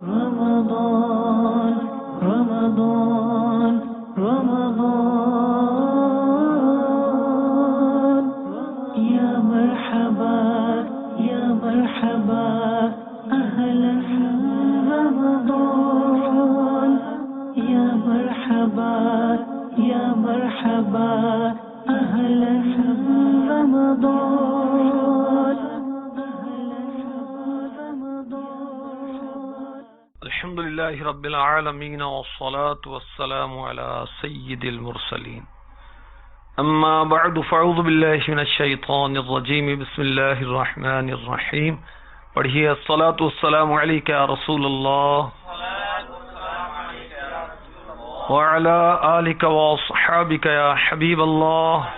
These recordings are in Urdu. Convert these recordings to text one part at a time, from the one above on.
رمضان رمضان رمضان يا مرحبا يا مرحبا أهلا رمضان يا مرحبا يا مرحبا أهلا رمضان الحمد لله رب العالمين والصلاة والسلام على سيد المرسلين أما بعد فأعوذ بالله من الشيطان الرجيم بسم الله الرحمن الرحيم پڑھیے الصلاة والسلام عليك يا رسول الله وعلى آلك وصحابك يا حبيب الله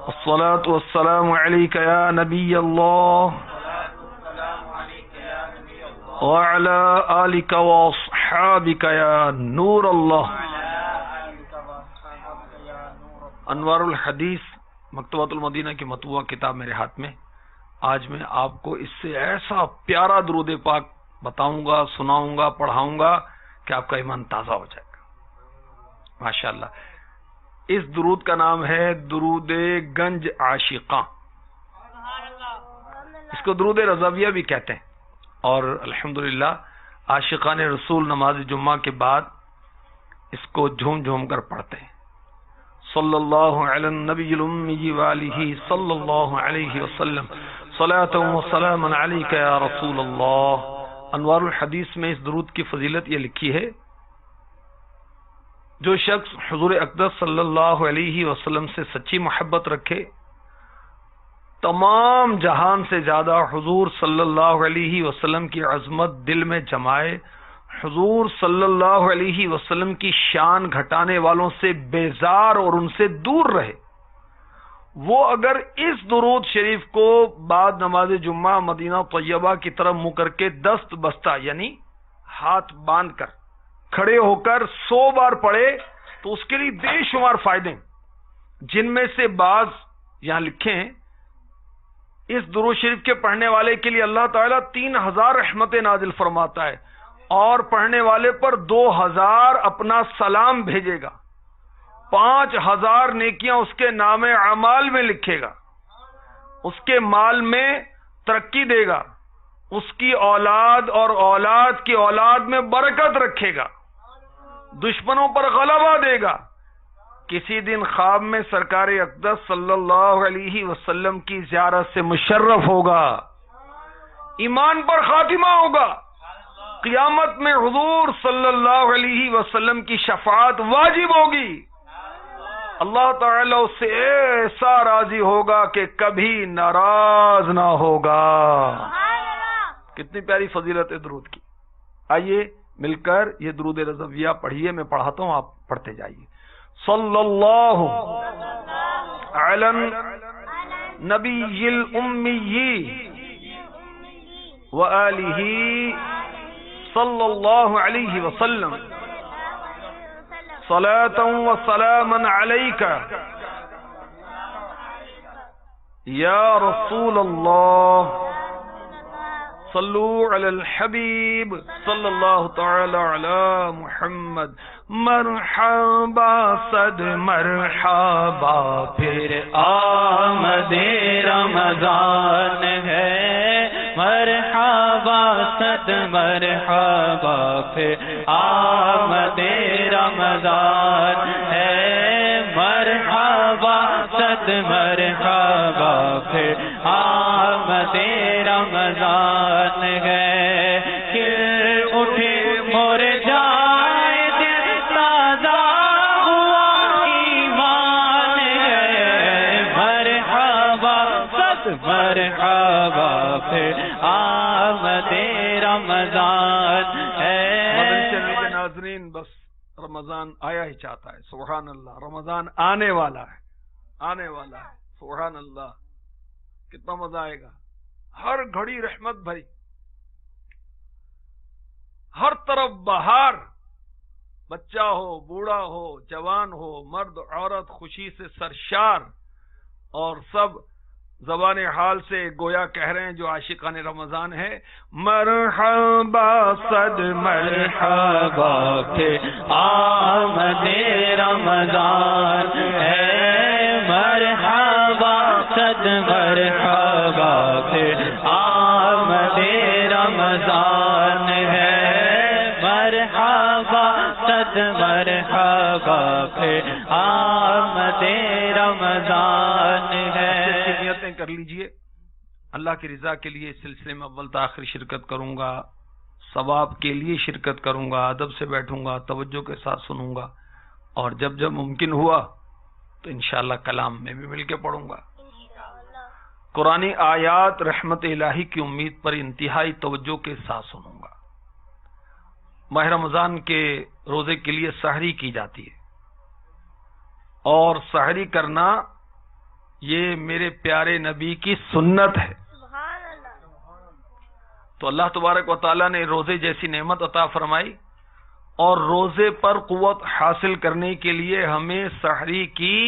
الصلاة والسلام عليك يا نبي الله وعلى آلك وصحابك يا نور الله. انوار الحدیث مکتبۃ المدینہ کی مطبوعہ کتاب میرے ہاتھ میں. آج میں آپ کو اس سے ایسا پیارا درود پاک بتاؤں گا، سناؤں گا، پڑھاؤں گا کہ آپ کا ایمان تازہ ہو جائے گا ماشاءاللہ. اس درود کا نام ہے درود گنج عاشقاں. اس کو درود رضویہ بھی کہتے ہیں. اور الحمدللہ عاشقان رسول نماز جمعہ کے بعد اس کو جھوم جھوم کر پڑھتے ہیں. صلی اللہ علی النبی الامی وآلہ صلی اللہ علیہ وسلم صلاۃ و سلام علیک یا رسول اللہ. انوار الحدیث میں اس درود کی فضیلت یہ لکھی ہے: جو شخص حضور اقدس صلی اللہ علیہ وسلم سے سچی محبت رکھے، تمام جہان سے زیادہ حضور صلی اللہ علیہ وسلم کی عظمت دل میں جمائے، حضور صلی اللہ علیہ وسلم کی شان گھٹانے والوں سے بیزار اور ان سے دور رہے، وہ اگر اس درود شریف کو بعد نماز جمعہ مدینہ طیبہ کی طرف منہ کر کے دست بستہ یعنی ہاتھ باندھ کر کھڑے ہو کر 100 بار پڑھے تو اس کے لیے بے شمار فائدے، جن میں سے بعض یہاں لکھے ہیں. اس درود شریف کے پڑھنے والے کے لیے اللہ تعالیٰ 3000 رحمتیں نازل فرماتا ہے اور پڑھنے والے پر 2000 اپنا سلام بھیجے گا. 5000 نیکیاں اس کے نام اعمال میں لکھے گا، اس کے مال میں ترقی دے گا، اس کی اولاد اور اولاد کی اولاد میں برکت رکھے گا، دشمنوں پر غلبہ دے گا. کسی دن خواب میں سرکار اقدس صلی اللہ علیہ وسلم کی زیارت سے مشرف ہوگا، ایمان پر خاتمہ ہوگا، قیامت میں حضور صلی اللہ علیہ وسلم کی شفاعت واجب ہوگی، اللہ تعالیٰ اس سے ایسا راضی ہوگا کہ کبھی ناراض نہ ہوگا. کتنی پیاری فضیلت ہے درود کی. آئیے مل کر یہ درود رضویہ پڑھیے. میں پڑھاتا ہوں، آپ پڑھتے جائیے. صلی اللہ علی النبی الامی وآلہ صلی اللہ علیہ وسلم صلاۃ و سلام علیک یا رسول اللہ. صلو علی الحبیب صلی اللہ تعالی علی محمد. مرحبا صد مرحبا پھر آمد رمضان ہے، مرحبا صد مرحبا پھر آمد رمضان ہے، مرحبا صد مرحبا پھر آمد رمضان ہے. کھل اٹھے مور جائے دل تازہ ہوا ایمان ہے، مرحبا صد مرحبا پھر آمد رمضان ہے. ناظرین بس رمضان آیا ہی چاہتا ہے. سبحان اللہ، رمضان آنے والا ہے، آنے والا ہے. سبحان اللہ، کتنا مزہ آئے گا. ہر گھڑی رحمت بھری، ہر طرف بہار. بچہ ہو، بوڑھا ہو، جوان ہو، مرد عورت خوشی سے سرشار، اور سب زبان حال سے گویا کہہ رہے ہیں جو عاشقان رمضان ہے، مرحبا صد مرحبا کہ آمد رمضان ہے، مرحبا صد مرحبا کہ آمد رمضان ہے، مرحبا صد مرحبا کہ آمد رمضان ہے۔ نیتیں کر لیجئے، اللہ کی رضا کے لیے اس سلسلے میں اول تاخیر شرکت کروں گا، ثواب کے لیے شرکت کروں گا، ادب سے بیٹھوں گا، توجہ کے ساتھ سنوں گا، اور جب جب ممکن ہوا تو انشاءاللہ کلام میں بھی مل کے پڑھوں گا۔ قرآنی آیات رحمت الہی کی امید پر انتہائی توجہ کے ساتھ سنوں گا۔ ماہ رمضان کے روزے کے لیے سحری کی جاتی ہے، اور سحری کرنا یہ میرے پیارے نبی کی سنت ہے۔ تو اللہ تبارک و تعالیٰ نے روزے جیسی نعمت عطا فرمائی، اور روزے پر قوت حاصل کرنے کے لیے ہمیں سحری کی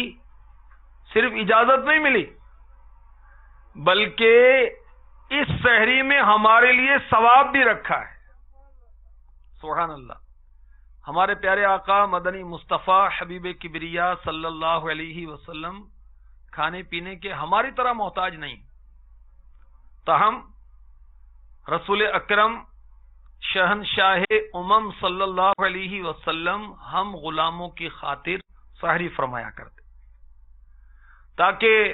صرف اجازت نہیں ملی، بلکہ اس سحری میں ہمارے لیے ثواب بھی رکھا ہے۔ سبحان اللہ۔ ہمارے پیارے آقا مدنی مصطفیٰ حبیب کبریا صلی اللہ علیہ وسلم کھانے پینے کے ہماری طرح محتاج نہیں، تاہم رسول اکرم شہنشاہ امم صلی اللہ علیہ وسلم ہم غلاموں کی خاطر سحری فرمایا کرتے، تاکہ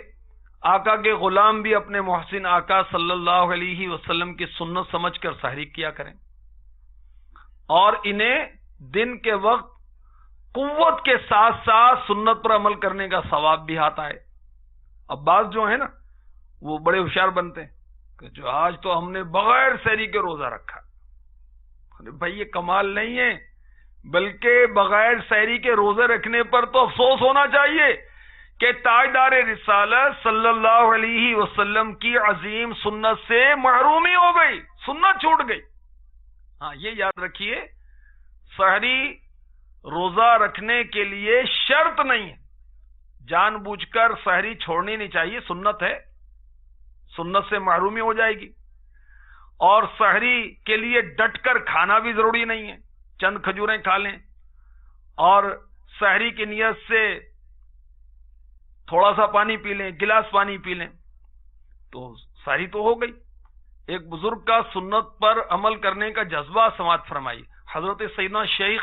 آقا کے غلام بھی اپنے محسن آقا صلی اللہ علیہ وسلم کی سنت سمجھ کر سحری کیا کریں، اور انہیں دن کے وقت قوت کے ساتھ ساتھ سنت پر عمل کرنے کا ثواب بھی آتا ہے۔ اب بعض جو ہے نا وہ بڑے ہوشیار بنتے ہیں کہ جو آج تو ہم نے بغیر سحری کے روزہ رکھا۔ بھائی یہ کمال نہیں ہے، بلکہ بغیر سحری کے روزے رکھنے پر تو افسوس ہونا چاہیے کہ تاجدار رسالت صلی اللہ علیہ وسلم کی عظیم سنت سے محرومی ہو گئی، سنت چھوٹ گئی۔ ہاں یہ یاد رکھیے، سحری روزہ رکھنے کے لیے شرط نہیں ہے، جان بوجھ کر سحری چھوڑنی نہیں چاہیے، سنت ہے، سنت سے محرومی ہو جائے گی۔ اور سحری کے لیے ڈٹ کر کھانا بھی ضروری نہیں ہے، چند کھجوریں کھا لیں اور سحری کی نیت سے تھوڑا سا پانی پی لیں، گلاس پانی پی لیں تو سحری تو ہو گئی۔ ایک بزرگ کا سنت پر عمل کرنے کا جذبہ سماعت فرمائی، حضرت سیدنا شیخ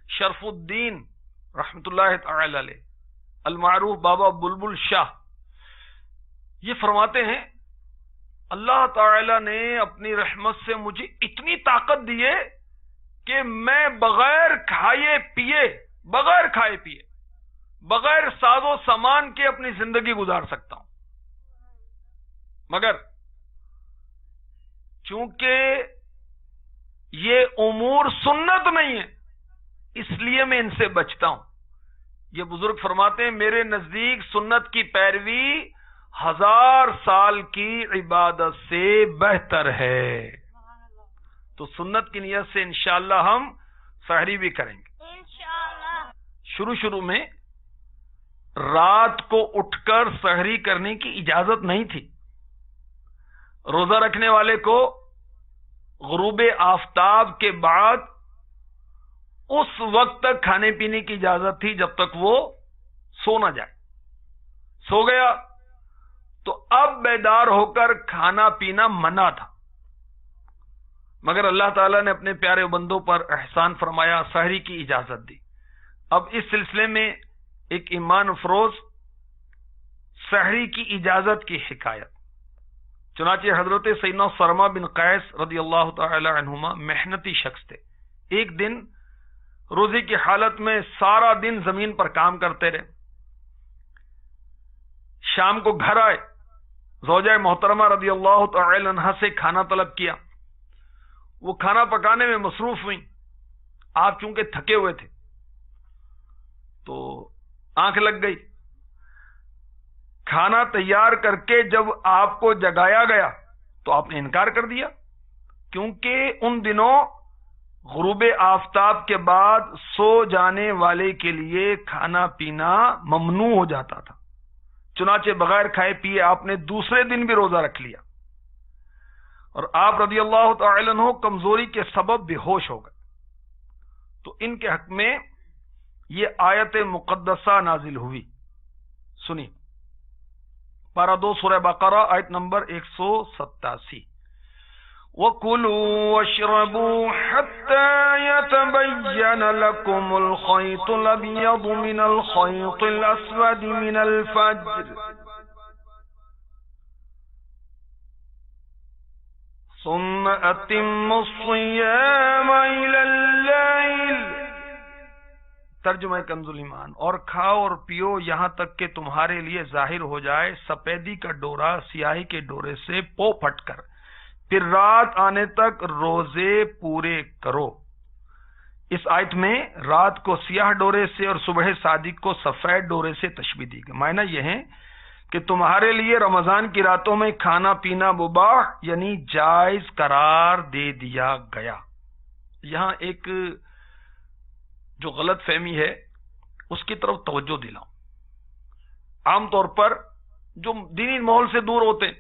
شرف الدین رحمت اللہ تعالی علیہ المعروف بابا بلبل شاہ، یہ فرماتے ہیں اللہ تعالی نے اپنی رحمت سے مجھے اتنی طاقت دی ہے کہ میں بغیر کھائے پیے بغیر ساز و سامان کے اپنی زندگی گزار سکتا ہوں، مگر چونکہ یہ امور سنت نہیں ہے اس لیے میں ان سے بچتا ہوں۔ یہ بزرگ فرماتے ہیں میرے نزدیک سنت کی پیروی 1000 سال کی عبادت سے بہتر ہے۔ تو سنت کی نیت سے انشاءاللہ ہم سحری بھی کریں گے انشاءاللہ۔ شروع میں رات کو اٹھ کر سحری کرنے کی اجازت نہیں تھی، روزہ رکھنے والے کو غروب آفتاب کے بعد اس وقت تک کھانے پینے کی اجازت تھی جب تک وہ سو نہ جائے۔ سو گیا تو اب بیدار ہو کر کھانا پینا منع تھا، مگر اللہ تعالیٰ نے اپنے پیارے بندوں پر احسان فرمایا، سحری کی اجازت دی۔ اب اس سلسلے میں ایک ایمان افروز سحری کی اجازت کی حکایت۔ چنانچہ حضرت سیدنا سرما بن قیس رضی اللہ تعالی عنہما محنتی شخص تھے، ایک دن روزے کی حالت میں سارا دن زمین پر کام کرتے رہے، شام کو گھر آئے، زوجہ محترمہ رضی اللہ تعالی عنہا سے کھانا طلب کیا، وہ کھانا پکانے میں مصروف ہوئیں۔ آپ چونکہ تھکے ہوئے تھے تو آنکھ لگ گئی، کھانا تیار کر کے جب آپ کو جگایا گیا تو آپ نے انکار کر دیا، کیونکہ ان دنوں غروب آفتاب کے بعد سو جانے والے کے لیے کھانا پینا ممنوع ہو جاتا تھا، چنانچہ بغیر کھائے پیے آپ نے دوسرے دن بھی روزہ رکھ لیا، اور آپ رضی اللہ تعالی عنہ کمزوری کے سبب بے ہوش ہو گئے، تو ان کے حق میں یہ آیت مقدسہ نازل ہوئی۔ سنی پارہ 2 سورہ بقرہ آیت نمبر 187، وَكُلُوا وَاشْرَبُوا حَتَّى يَتَبَيَّنَ لَكُمُ الْخَيْطُ الْأَبْيَضُ مِنَ الْخَيْطِ الْأَسْوَدِ مِنَ الْفَجْرِ ثُمَّ أَتِمُّوا الصِّيَامَ إِلَى اللَّيْلِ۔ ترجمہ کنز الایمان، اور کھاؤ اور پیو یہاں تک کہ تمہارے لیے ظاہر ہو جائے سفیدی کا ڈورا سیاہی کے ڈورے سے پو پھٹ کر، پھر رات آنے تک روزے پورے کرو۔ اس آیت میں رات کو سیاہ ڈورے سے اور صبح صادق کو سفید ڈورے سے تشبیہ دی گئی۔ معنی یہ ہے کہ تمہارے لیے رمضان کی راتوں میں کھانا پینا مباح یعنی جائز قرار دے دیا گیا۔ یہاں ایک جو غلط فہمی ہے اس کی طرف توجہ دلاؤں۔ عام طور پر جو دینی ماحول سے دور ہوتے ہیں،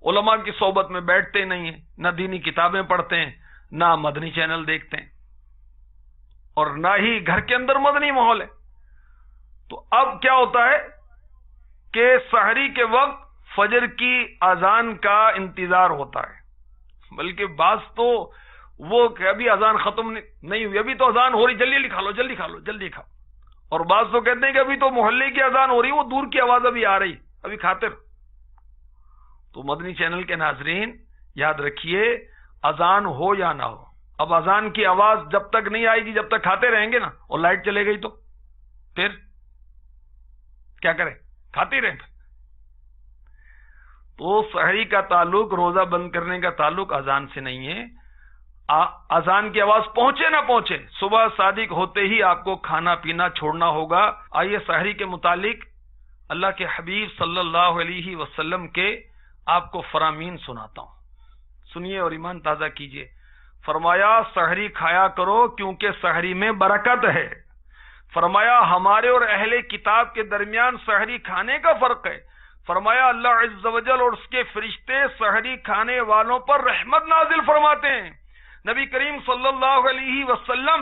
علماء کی صحبت میں بیٹھتے نہیں ہیں، نہ دینی کتابیں پڑھتے ہیں، نہ مدنی چینل دیکھتے ہیں، اور نہ ہی گھر کے اندر مدنی ماحول ہے، تو اب کیا ہوتا ہے کہ سحری کے وقت فجر کی اذان کا انتظار ہوتا ہے، بلکہ بعض تو وہ کہ ابھی اذان ختم نہیں ہوئی، ابھی تو اذان ہو رہی، جلدی کھا لو جلدی کھا لو جلدی کھاؤ، اور بعض تو کہتے ہیں کہ ابھی تو محلے کی اذان ہو رہی، وہ دور کی آواز ابھی آ رہی، ابھی کھاتے رہو۔ تو مدنی چینل کے ناظرین یاد رکھیے، اذان ہو یا نہ ہو، اب اذان کی آواز جب تک نہیں آئے گی جب تک کھاتے رہیں گے نا، اور لائٹ چلے گئی تو پھر کیا کریں، کھاتے رہیں۔ تو سحری کا تعلق، روزہ بند کرنے کا تعلق اذان سے نہیں ہے، اذان کی آواز پہنچے نہ پہنچے صبح صادق ہوتے ہی آپ کو کھانا پینا چھوڑنا ہوگا۔ آئیے سحری کے متعلق اللہ کے حبیب صلی اللہ علیہ وسلم کے آپ کو فرامین سناتا ہوں، سنیے اور ایمان تازہ کیجیے۔ فرمایا سحری کھایا کرو کیونکہ سحری میں برکت ہے۔ فرمایا ہمارے اور اہل کتاب کے درمیان سحری کھانے کا فرق ہے۔ فرمایا اللہ عز و جل اور اس کے فرشتے سحری کھانے والوں پر رحمت نازل فرماتے ہیں۔ نبی کریم صلی اللہ علیہ وسلم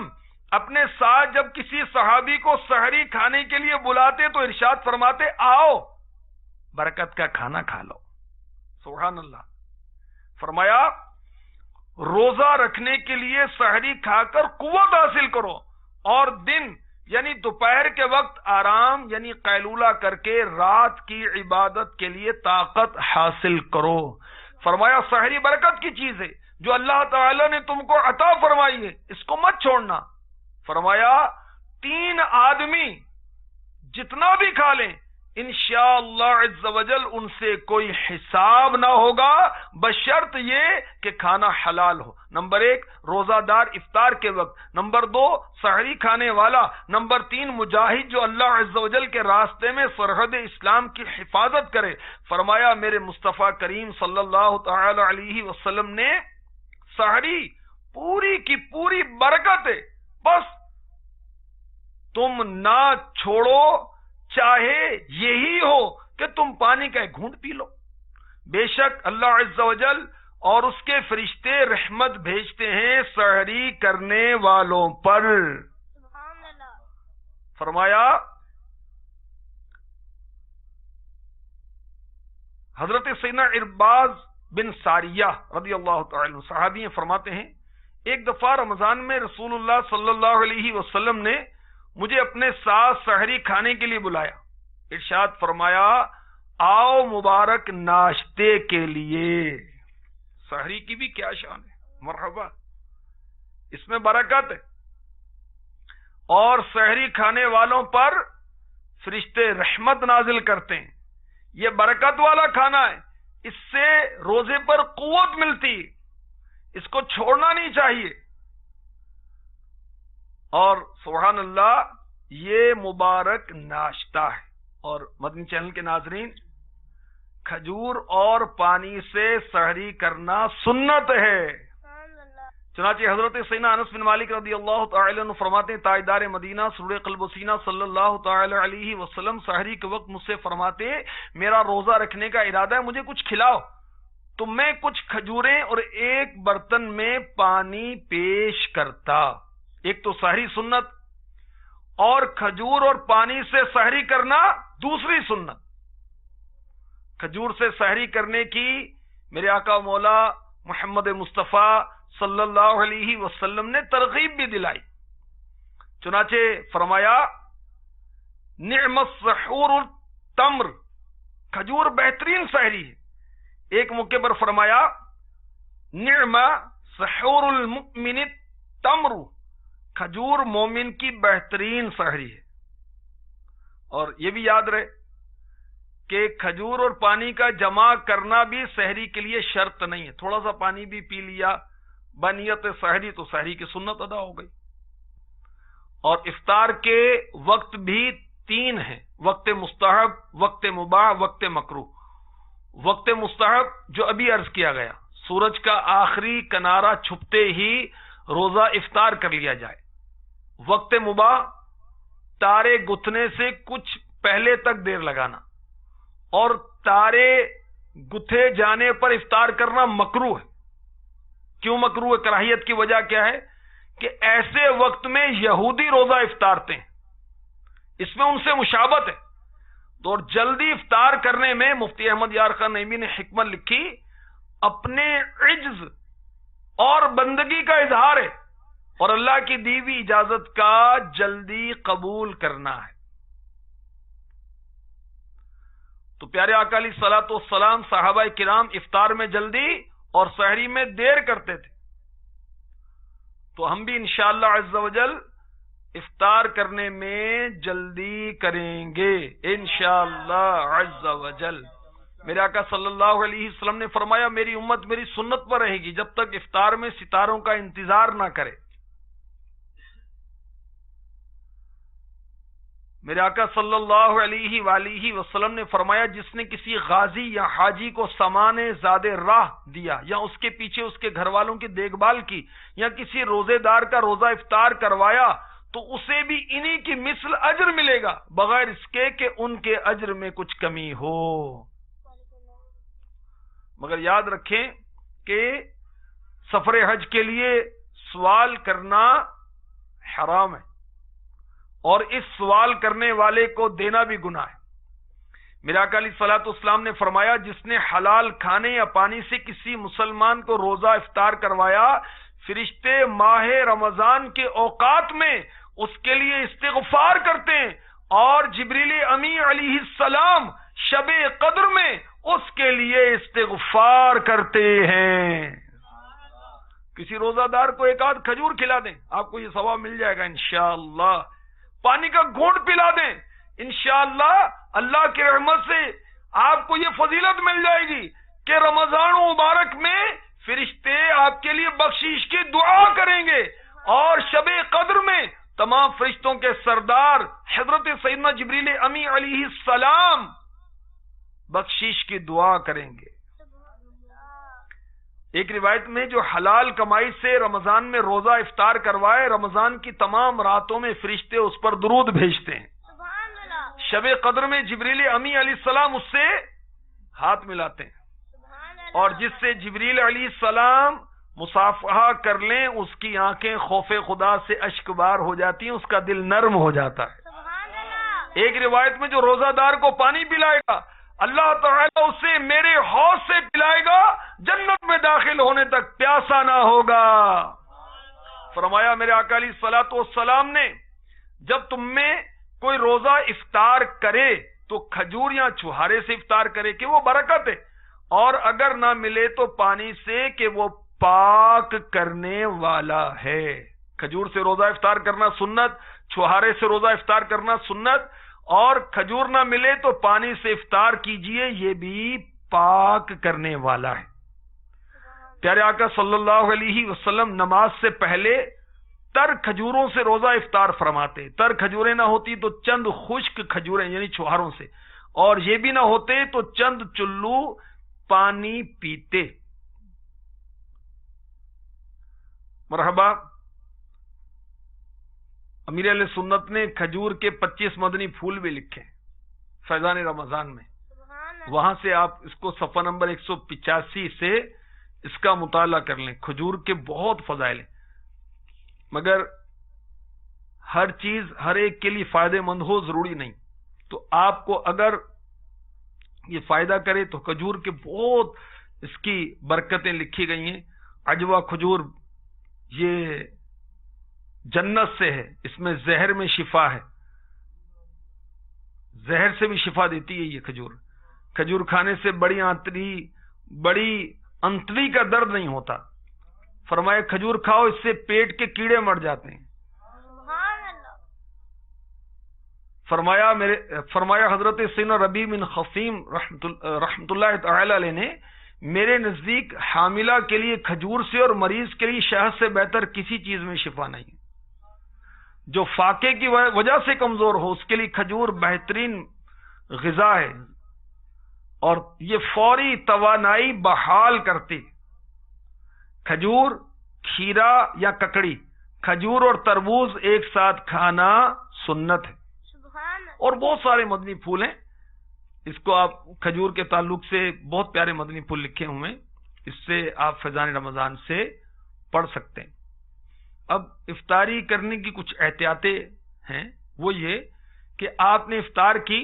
اپنے ساتھ جب کسی صحابی کو سحری کھانے کے لیے بلاتے تو ارشاد فرماتے آؤ برکت کا کھانا کھا لو۔ سبحان اللہ۔ فرمایا روزہ رکھنے کے لیے سحری کھا کر قوت حاصل کرو، اور دن یعنی دوپہر کے وقت آرام یعنی قیلولہ کر کے رات کی عبادت کے لیے طاقت حاصل کرو۔ فرمایا سحری برکت کی چیز ہے جو اللہ تعالی نے تم کو عطا فرمائی ہے، اس کو مت چھوڑنا۔ فرمایا 3 آدمی جتنا بھی کھا لیں انشاءاللہ عز و جل ان سے کوئی حساب نہ ہوگا، بشرط یہ کہ کھانا حلال ہو۔ نمبر 1 روزہ دار افطار کے وقت، نمبر 2 سحری کھانے والا، نمبر 3 مجاہد جو اللہ عز و جل کے راستے میں سرحد اسلام کی حفاظت کرے۔ فرمایا میرے مصطفیٰ کریم صلی اللہ تعالی علیہ وسلم نے سحری پوری کی پوری برکت ہے، بس تم نہ چھوڑو، چاہے یہی ہو کہ تم پانی کا ایک گھونٹ پی لو۔ بے شک اللہ عز و جل اور اس کے فرشتے رحمت بھیجتے ہیں سحری کرنے والوں پر۔ فرمایا حضرت سیدنا عرباض بن ساریہ رضی اللہ تعالی عنہ صحابی ہیں، فرماتے ہیں ایک دفعہ رمضان میں رسول اللہ صلی اللہ علیہ وسلم نے مجھے اپنے ساتھ سحری کھانے کے لیے بلایا۔ ارشاد فرمایا آؤ مبارک ناشتے کے لیے۔ سحری کی بھی کیا شان ہے، مرحبا، اس میں برکت ہے، اور سحری کھانے والوں پر فرشتے رحمت نازل کرتے ہیں۔ یہ برکت والا کھانا ہے، اس سے روزے پر قوت ملتی، اس کو چھوڑنا نہیں چاہیے۔ اور سبحان اللہ یہ مبارک ناشتہ ہے۔ اور مدنی چینل کے ناظرین کھجور اور پانی سے سحری کرنا سنت ہے۔ چنانچہ حضرت سیدنا انس بن مالک رضی اللہ تعالی عنہ فرماتے ہیں تاجدار مدینہ سرور قلب و سینہ صلی اللہ تعالی علیہ وسلم سحری کے وقت مجھ سے فرماتے میرا روزہ رکھنے کا ارادہ ہے، مجھے کچھ کھلاؤ، تو میں کچھ کھجوریں اور ایک برتن میں پانی پیش کرتا۔ ایک تو سحری سنت اور کھجور اور پانی سے سحری کرنا دوسری سنت۔ کھجور سے سحری کرنے کی میرے آقا مولا محمد مصطفیٰ صلی اللہ علیہ وسلم نے ترغیب بھی دلائی۔ چنانچہ فرمایا نعم السحور التمر، کھجور بہترین سحری ہے۔ ایک موقع پر فرمایا نعم سحور المؤمن التمر، کھجور مومن کی بہترین سحری ہے۔ اور یہ بھی یاد رہے کہ کھجور اور پانی کا جمع کرنا بھی سحری کے لیے شرط نہیں ہے، تھوڑا سا پانی بھی پی لیا بنیت سحری تو سحری کی سنت ادا ہو گئی۔ اور افطار کے وقت بھی 3 ہیں، وقت مستحب، وقت مباح، وقت مکروہ۔ وقت مستحب جو ابھی عرض کیا گیا، سورج کا آخری کنارہ چھپتے ہی روزہ افطار کر لیا جائے۔ وقت مباح تارے گتھنے سے کچھ پہلے تک دیر لگانا، اور تارے گتھے جانے پر افطار کرنا مکروہ ہے۔ کیوں مکروہ ہے؟ کراہیت کی وجہ کیا ہے کہ ایسے وقت میں یہودی روزہ افطارتے ہیں، اس میں ان سے مشابہت ہے۔ تو جلدی افطار کرنے میں مفتی احمد یار خان نعیمی نے حکمت لکھی، اپنے عجز اور بندگی کا اظہار ہے اور اللہ کی دی ہوئی اجازت کا جلدی قبول کرنا ہے۔ تو پیارے آقا علیہ الصلوۃ والسلام صحابہ کرام افطار میں جلدی اور سحری میں دیر کرتے تھے، تو ہم بھی انشاءاللہ عز و جل افطار کرنے میں جلدی کریں گے انشاءاللہ عز و جل۔ میرے آقا صلی اللہ علیہ وسلم نے فرمایا میری امت میری سنت پر رہے گی جب تک افطار میں ستاروں کا انتظار نہ کرے۔ میرے آقا صلی اللہ علیہ وآلہ وسلم نے فرمایا جس نے کسی غازی یا حاجی کو سامان زاد راہ دیا یا اس کے پیچھے اس کے گھر والوں کی دیکھ بھال کی یا کسی روزے دار کا روزہ افطار کروایا تو اسے بھی انہی کی مثل اجر ملے گا بغیر اس کے کہ ان کے اجر میں کچھ کمی ہو۔ مگر یاد رکھیں کہ سفر حج کے لیے سوال کرنا حرام ہے اور اس سوال کرنے والے کو دینا بھی گناہ ہے۔ میرے آقا علیہ الصلوۃ والسلام نے فرمایا جس نے حلال کھانے یا پانی سے کسی مسلمان کو روزہ افطار کروایا، فرشتے ماہ رمضان کے اوقات میں اس کے لیے استغفار کرتے ہیں، اور جبریل امی علیہ السلام شب قدر میں اس کے لیے استغفار کرتے ہیں۔ کسی روزہ دار کو ایک آدھ کھجور کھلا دیں، آپ کو یہ ثواب مل جائے گا انشاءاللہ۔ پانی کا گھونٹ پلا دیں، انشاءاللہ اللہ کی رحمت سے آپ کو یہ فضیلت مل جائے گی کہ رمضان مبارک میں فرشتے آپ کے لیے بخشش کی دعا کریں گے، اور شب قدر میں تمام فرشتوں کے سردار حضرت سیدنا جبریل امی علیہ السلام بخشش کی دعا کریں گے۔ ایک روایت میں جو حلال کمائی سے رمضان میں روزہ افطار کروائے، رمضان کی تمام راتوں میں فرشتے اس پر درود بھیجتے ہیں۔ شب قدر میں جبریل امی علیہ السلام اس سے ہاتھ ملاتے ہیں، اور جس سے جبریل علیہ السلام مصافحہ کر لیں اس کی آنکھیں خوف خدا سے اشک بار ہو جاتی ہیں، اس کا دل نرم ہو جاتا ہے۔ ایک روایت میں جو روزہ دار کو پانی پلائے گا اللہ تعالیٰ اسے میرے حوض سے پلائے گا، جنت میں داخل ہونے تک پیاسا نہ ہوگا۔ فرمایا میرے آقا علیہ الصلوۃ والسلام نے جب تم میں کوئی روزہ افطار کرے تو کھجور یا چھہارے سے افطار کرے کہ وہ برکت ہے، اور اگر نہ ملے تو پانی سے کہ وہ پاک کرنے والا ہے۔ کھجور سے روزہ افطار کرنا سنت، چھہارے سے روزہ افطار کرنا سنت، اور کھجور نہ ملے تو پانی سے افطار کیجئے، یہ بھی پاک کرنے والا ہے۔ پیارے آقا صلی اللہ علیہ وسلم نماز سے پہلے تر کھجوروں سے روزہ افطار فرماتے۔ تر کھجوریں نہ ہوتی تو چند خشک کھجوریں یعنی چھوہاروں سے، اور یہ بھی نہ ہوتے تو چند چلو پانی پیتے۔ مرحبا. امیر اہل سنت نے کھجور کے 25 مدنی پھول بھی لکھے فیضان رمضان میں. وہاں سے آپ اس کو صفحہ نمبر 185 سے اس کا مطالعہ کر لیں. کھجور کے بہت فضائل ہیں، مگر ہر چیز ہر ایک کے لیے فائدہ مند ہو ضروری نہیں. تو آپ کو اگر یہ فائدہ کرے تو کھجور کے بہت اس کی برکتیں لکھی گئی ہیں. عجوہ کھجور یہ جنت سے ہے، اس میں زہر میں شفا ہے، زہر سے بھی شفا دیتی ہے یہ کھجور. کھجور کھانے سے بڑی انتڑی کا درد نہیں ہوتا. فرمایا کھجور کھاؤ، اس سے پیٹ کے کیڑے مر جاتے ہیں. فرمایا حضرت سیدنا ربیع بن خثیم رحمت اللہ تعالی علیہ نے، میرے نزدیک حاملہ کے لیے کھجور سے اور مریض کے لیے شہد سے بہتر کسی چیز میں شفا نہیں. جو فاقے کی وجہ سے کمزور ہو اس کے لیے کھجور بہترین غذا ہے، اور یہ فوری توانائی بحال کرتی. کھجور، کھیرا یا ککڑی، کھجور اور تربوز ایک ساتھ کھانا سنت ہے. اور بہت سارے مدنی پھول ہیں. اس کو آپ کھجور کے تعلق سے بہت پیارے مدنی پھول لکھے ہوئے ہیں، اس سے آپ فیضان رمضان سے پڑھ سکتے ہیں. اب افطاری کرنے کی کچھ احتیاطیں ہیں. وہ یہ کہ آپ نے افطار کی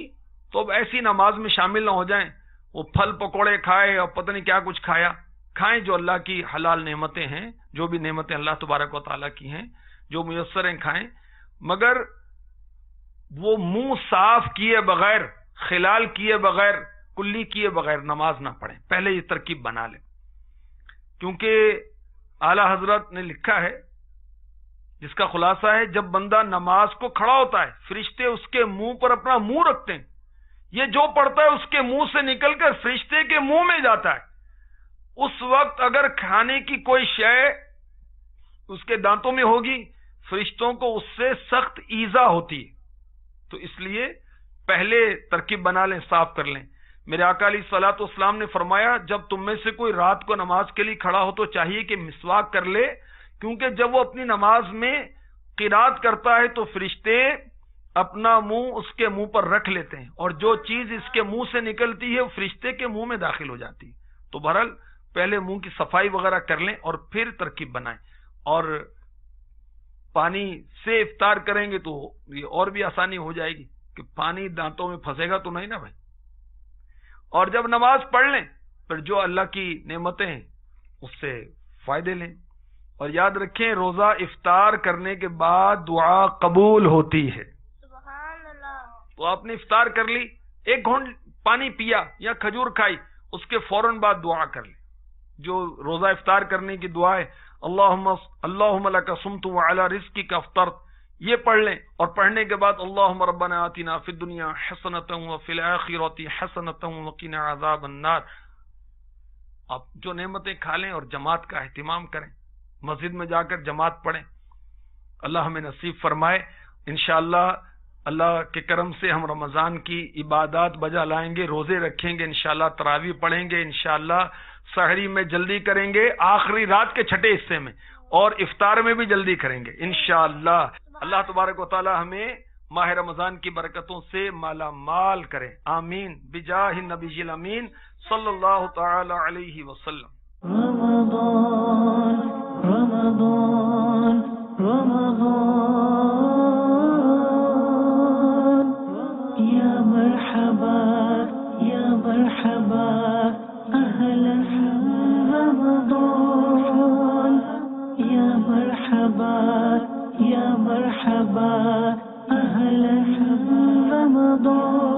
تو اب ایسی نماز میں شامل نہ ہو جائیں وہ پھل پکوڑے کھائے اور پتہ نہیں کیا کچھ کھایا. کھائیں جو اللہ کی حلال نعمتیں ہیں، جو بھی نعمتیں اللہ تبارک و تعالیٰ کی ہیں جو میسر ہیں کھائیں، مگر وہ منہ صاف کیے بغیر، خلال کیے بغیر، کلی کیے بغیر نماز نہ پڑھیں. پہلے یہ ترکیب بنا لیں، کیونکہ اعلی حضرت نے لکھا ہے جس کا خلاصہ ہے جب بندہ نماز کو کھڑا ہوتا ہے فرشتے اس کے منہ پر اپنا منہ رکھتے ہیں. یہ جو پڑھتا ہے اس کے منہ سے نکل کر فرشتے کے منہ میں جاتا ہے. اس وقت اگر کھانے کی کوئی شے اس کے دانتوں میں ہوگی فرشتوں کو اس سے سخت ایذا ہوتی ہے. تو اس لیے پہلے ترکیب بنا لیں، صاف کر لیں. میرے آقا علیہ الصلوۃ والسلام نے فرمایا جب تم میں سے کوئی رات کو نماز کے لیے کھڑا ہو تو چاہیے کہ مسواک کر لے، کیونکہ جب وہ اپنی نماز میں قرات کرتا ہے تو فرشتے اپنا منہ اس کے منہ پر رکھ لیتے ہیں، اور جو چیز اس کے منہ سے نکلتی ہے وہ فرشتے کے منہ میں داخل ہو جاتی ہے. تو بہرحال پہلے منہ کی صفائی وغیرہ کر لیں اور پھر ترکیب بنائیں. اور پانی سے افطار کریں گے تو یہ اور بھی آسانی ہو جائے گی کہ پانی دانتوں میں پھنسے گا تو نہیں نا بھائی. اور جب نماز پڑھ لیں پھر جو اللہ کی نعمتیں ہیں اس سے فائدے لیں. اور یاد رکھیں روزہ افطار کرنے کے بعد دعا قبول ہوتی ہے. تو آپ نے افطار کر لی، 1 گھونٹ پانی پیا یا کھجور کھائی، اس کے فوراً بعد دعا کر لیں جو روزہ افطار کرنے کی دعا ہے. اللہم لک صمت وعلی رزقک افطرت، یہ پڑھ لیں. اور پڑھنے کے بعد اللہم ربنا آتنا فی الدنیا حسنۃ وفی الآخرۃ حسنۃ وقنا عذاب النار. آپ جو نعمتیں کھا لیں اور جماعت کا اہتمام کریں، مسجد میں جا کر جماعت پڑھیں. اللہ ہمیں نصیب فرمائے. انشاءاللہ اللہ کے کرم سے ہم رمضان کی عبادات بجا لائیں گے، روزے رکھیں گے، انشاءاللہ تراویح پڑھیں گے، انشاءاللہ سحری میں جلدی کریں گے آخری رات کے چھٹے حصے میں، اور افطار میں بھی جلدی کریں گے انشاءاللہ. اللہ تبارک و تعالی ہمیں ماہ رمضان کی برکتوں سے مالا مال کرے. آمین بجاہ النبی الامین صلی اللہ تعالی علیہ وسلم. رمضان رمضان رمضان یا مرحبا یا مرحبا اہلا رمضان یا مرحبا یا مرحبا اہلا رمضان.